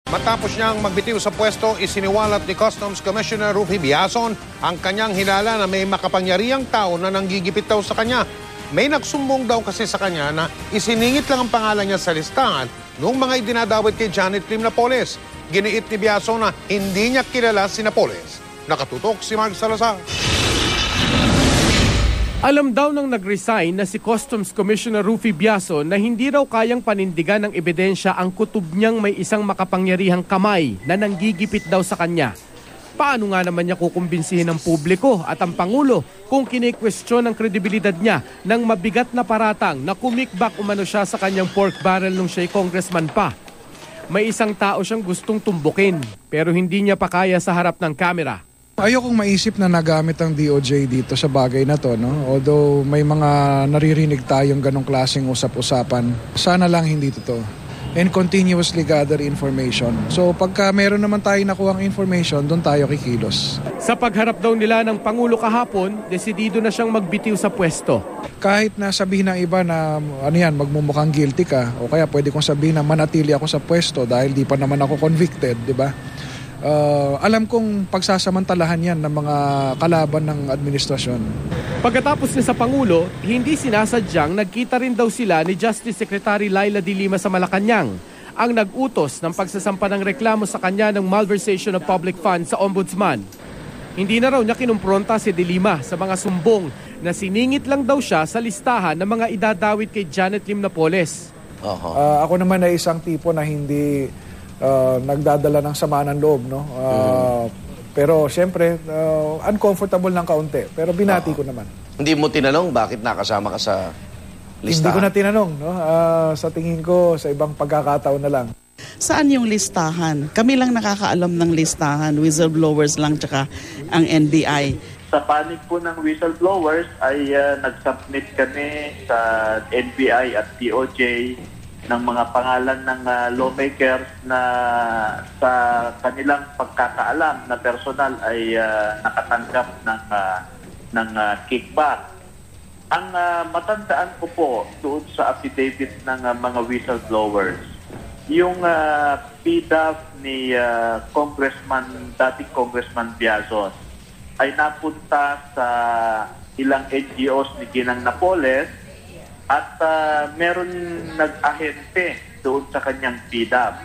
Matapos niyang magbitiw sa pwesto, isiniwalat ni Customs Commissioner Rufy Biason ang kanyang hinala na may makapangyarihang tao na nanggigipit daw sa kanya. May nagsumbong daw kasi sa kanya na isiningit lang ang pangalan niya sa listahan noong mga idinadawit kay Janet Lim Napoles. Giniit ni Biason na hindi niya kilala si Napoles. Nakatutok si Mark Salazar. Alam daw nang nag-resign na si Customs Commissioner Rufy Biason na hindi raw kayang panindigan ng ebidensya ang kutob niyang may isang makapangyarihang kamay na nanggigipit daw sa kanya. Paano nga naman niya kukumbinsihin ng publiko at ang Pangulo kung kine-question ang kredibilidad niya ng mabigat na paratang na kumikbak umano siya sa kanyang pork barrel nung siya'y congressman pa? May isang tao siyang gustong tumbukin pero hindi niya pa kaya sa harap ng kamera. Ayokong maisip na nagamit ang DOJ dito sa bagay na to, no? Although may mga naririnig tayong ganong klaseng usap-usapan, sana lang hindi totoo. And continuously gather information. So pagka meron naman tayo nakuhang information, doon tayo kikilos. Sa pagharap daw nila ng Pangulo kahapon, desidido na siyang magbitiw sa pwesto. Kahit na sabihin ng iba na magmumukhang guilty ka, o kaya pwede kong sabihin na manatili ako sa pwesto dahil di pa naman ako convicted, di ba? Alam kong pagsasamantalahan yan ng mga kalaban ng administrasyon. Pagkatapos niya sa Pangulo, hindi sinasadyang nagkita rin daw sila ni Justice Secretary Laila De Lima sa Malacanang, ang nag-utos ng pagsasampa ng reklamo sa kanya ng malversation of public funds sa Ombudsman. Hindi na raw niya kinumpronta si De Lima sa mga sumbong na siningit lang daw siya sa listahan ng mga idadawit kay Janet Lim Napoles. Ako naman ay isang tipo na hindi nagdadala ng sama ng loob, no? Pero siyempre, uncomfortable ng kaunti. Pero binati ko naman. Hindi mo tinanong bakit nakasama ka sa listahan? Hindi ko na tinanong, no? Sa tingin ko, sa ibang pagkakataon na lang. Saan yung listahan? Kami lang nakakaalam ng listahan. Whistleblowers lang, tsaka ang NBI. Sa panig po ng whistleblowers ay nag-submit kami sa NBI at DOJ ng mga pangalan ng lawmakers na sa kanilang pagkakaalam na personal ay nakatanggap ng kickback. Ang matandaan ko po doon sa affidavit ng mga whistleblowers, yung PDAF ni dating Congressman Biason ay napunta sa ilang NGOs ni Ginang Napoles at meron nag-ahente doon sa kanyang PDAP.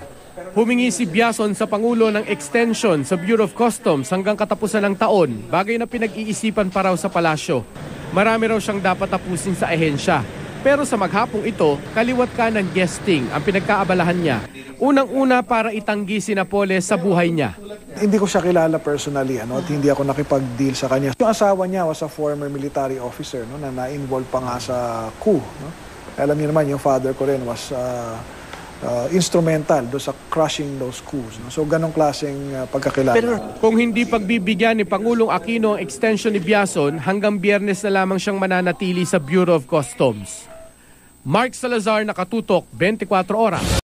Humingi si Biason sa Pangulo ng extension sa Bureau of Customs hanggang katapusan ng taon, bagay na pinag-iisipan pa raw sa palasyo. Marami raw siyang dapat tapusin sa ahensya. Pero sa maghapong ito, kaliwat ka ng guesting ang pinagkaabalahan niya. Unang-una para itanggi si Napoles sa buhay niya. Hindi ko siya kilala personally, at hindi ako nakipag-deal sa kanya. Yung asawa niya was a former military officer, no, na na-involve pa nga sa coup. No? Alam niyo naman, yung father ko rin was instrumental do sa crushing those coups. No? So ganong klaseng pagkakilala. Pero kung hindi pagbibigyan ni Pangulong Aquino ang extension ni Biason, hanggang Biyernes na lamang siyang mananatili sa Bureau of Customs. Mark Salazar, nakatutok, 24 oras.